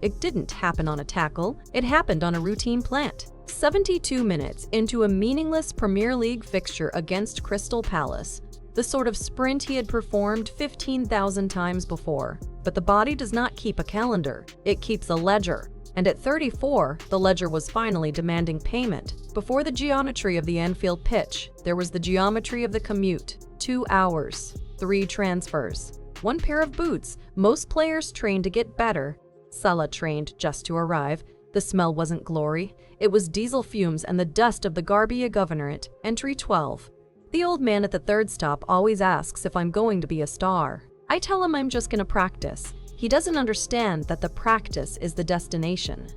It didn't happen on a tackle, it happened on a routine plant. 72 minutes into a meaningless Premier League fixture against Crystal Palace, the sort of sprint he had performed 15,000 times before. But the body does not keep a calendar, it keeps a ledger. And at 34, the ledger was finally demanding payment. Before the geometry of the Anfield pitch, there was the geometry of the commute. 2 hours, 3 transfers, 1 pair of boots. Most players train to get better. Salah trained just to arrive. The smell wasn't glory, it was diesel fumes and the dust of the Garbia Governorate. Entry 12. The old man at the third stop always asks if I'm going to be a star. I tell him I'm just going to practice. He doesn't understand that the practice is the destination.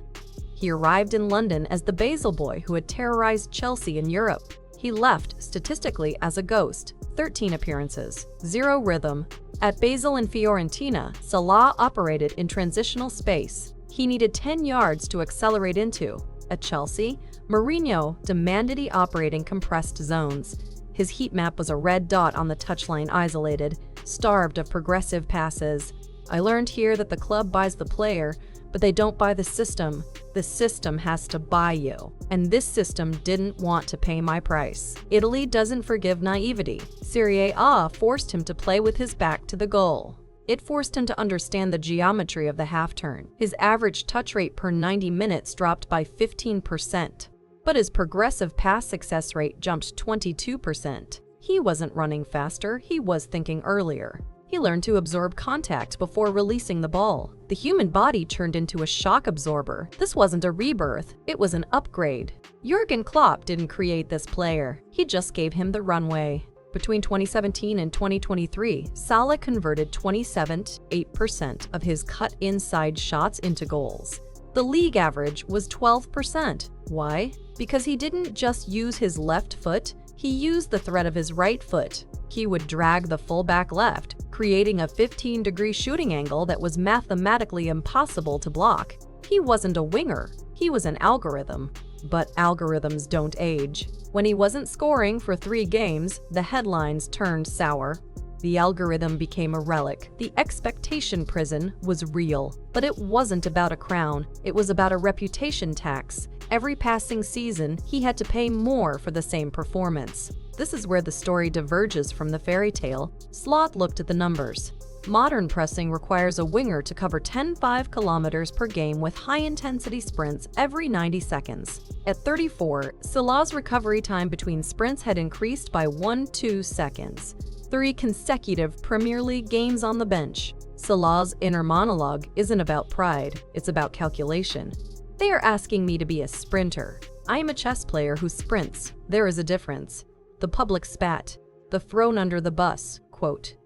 He arrived in London as the Basel boy who had terrorized Chelsea in Europe. He left, statistically, as a ghost. 13 appearances, 0 rhythm. At Basel and Fiorentina, Salah operated in transitional space. He needed 10 yards to accelerate into. At Chelsea, Mourinho demanded he operate in compressed zones. His heat map was a red dot on the touchline, isolated, starved of progressive passes. I learned here that the club buys the player, but they don't buy the system. The system has to buy you. And this system didn't want to pay my price. Italy doesn't forgive naivety. Serie A forced him to play with his back to the goal. It forced him to understand the geometry of the half-turn. His average touch rate per 90 minutes dropped by 15%. But his progressive pass success rate jumped 22%. He wasn't running faster, he was thinking earlier. He learned to absorb contact before releasing the ball. The human body turned into a shock absorber. This wasn't a rebirth, it was an upgrade. Jurgen Klopp didn't create this player, he just gave him the runway. Between 2017 and 2023, Salah converted 27.8% of his cut inside shots into goals. The league average was 12%. Why? Because he didn't just use his left foot, he used the thread of his right foot. He would drag the fullback left, creating a 15-degree shooting angle that was mathematically impossible to block. He wasn't a winger, he was an algorithm. But algorithms don't age. When he wasn't scoring for 3 games, the headlines turned sour. The algorithm became a relic. The expectation prison was real. But it wasn't about a crown, it was about a reputation tax. Every passing season, he had to pay more for the same performance. This is where the story diverges from the fairy tale. Slot looked at the numbers. Modern pressing requires a winger to cover 10.5 kilometers per game with high-intensity sprints every 90 seconds. At 34, Salah's recovery time between sprints had increased by 1-2 seconds. 3 consecutive Premier League games on the bench. Salah's inner monologue isn't about pride, it's about calculation. They are asking me to be a sprinter. I am a chess player who sprints. There is a difference. The public spat. The thrown under the bus, quote.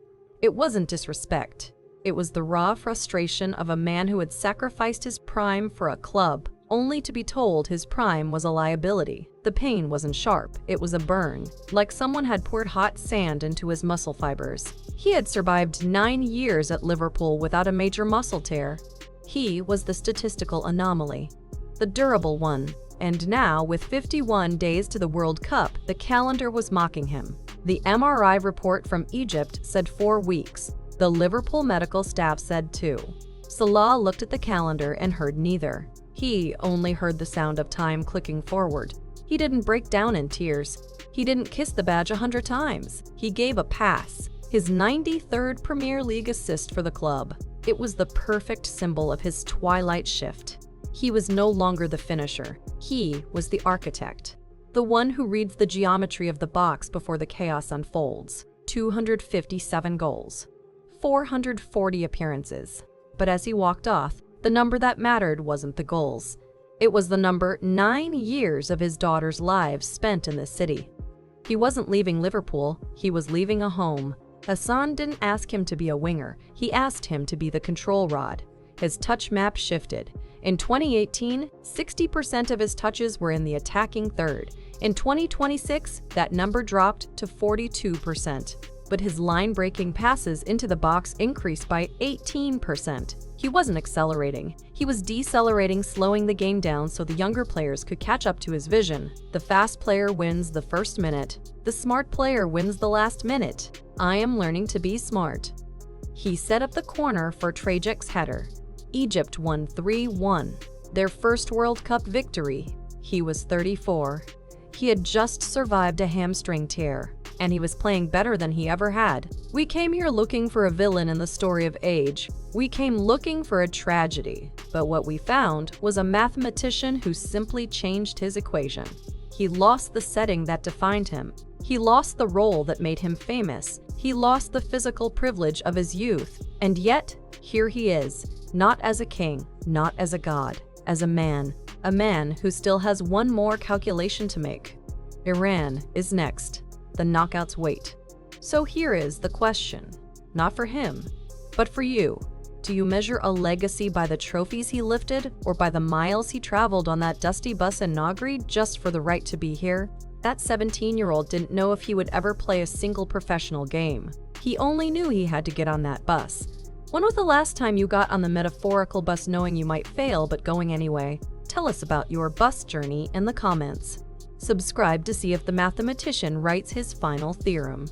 It wasn't disrespect. It was the raw frustration of a man who had sacrificed his prime for a club, only to be told his prime was a liability. The pain wasn't sharp, it was a burn, like someone had poured hot sand into his muscle fibers. He had survived 9 years at Liverpool without a major muscle tear. He was the statistical anomaly, the durable one. And now, with 51 days to the World Cup, the calendar was mocking him. The MRI report from Egypt said 4 weeks. The Liverpool medical staff said 2. Salah looked at the calendar and heard neither. He only heard the sound of time clicking forward. He didn't break down in tears. He didn't kiss the badge 100 times. He gave a pass, his 93rd Premier League assist for the club. It was the perfect symbol of his twilight shift. He was no longer the finisher. He was the architect. The one who reads the geometry of the box before the chaos unfolds. 257 goals. 440 appearances. But as he walked off, the number that mattered wasn't the goals. It was the number 9 years of his daughter's lives spent in the city. He wasn't leaving Liverpool, he was leaving a home. Hassan didn't ask him to be a winger, he asked him to be the control rod. His touch map shifted. In 2018, 60% of his touches were in the attacking third. In 2026, that number dropped to 42%. But his line-breaking passes into the box increased by 18%. He wasn't accelerating. He was decelerating, slowing the game down so the younger players could catch up to his vision. The fast player wins the first minute. The smart player wins the last minute. I am learning to be smart. He set up the corner for Trajic's header. Egypt won 3-1, their first World Cup victory. He was 34. He had just survived a hamstring tear, and he was playing better than he ever had. We came here looking for a villain in the story of age. We came looking for a tragedy, but what we found was a mathematician who simply changed his equation. He lost the setting that defined him. He lost the role that made him famous. He lost the physical privilege of his youth. And yet, here he is, not as a king, not as a god, as a man who still has one more calculation to make. Iran is next. The knockouts wait. So here is the question, not for him, but for you. Do you measure a legacy by the trophies he lifted or by the miles he traveled on that dusty bus in Nagri just for the right to be here? That 17-year-old didn't know if he would ever play a single professional game. He only knew he had to get on that bus. When was the last time you got on the metaphorical bus knowing you might fail but going anyway? Tell us about your bus journey in the comments. Subscribe to see if the mathematician writes his final theorem.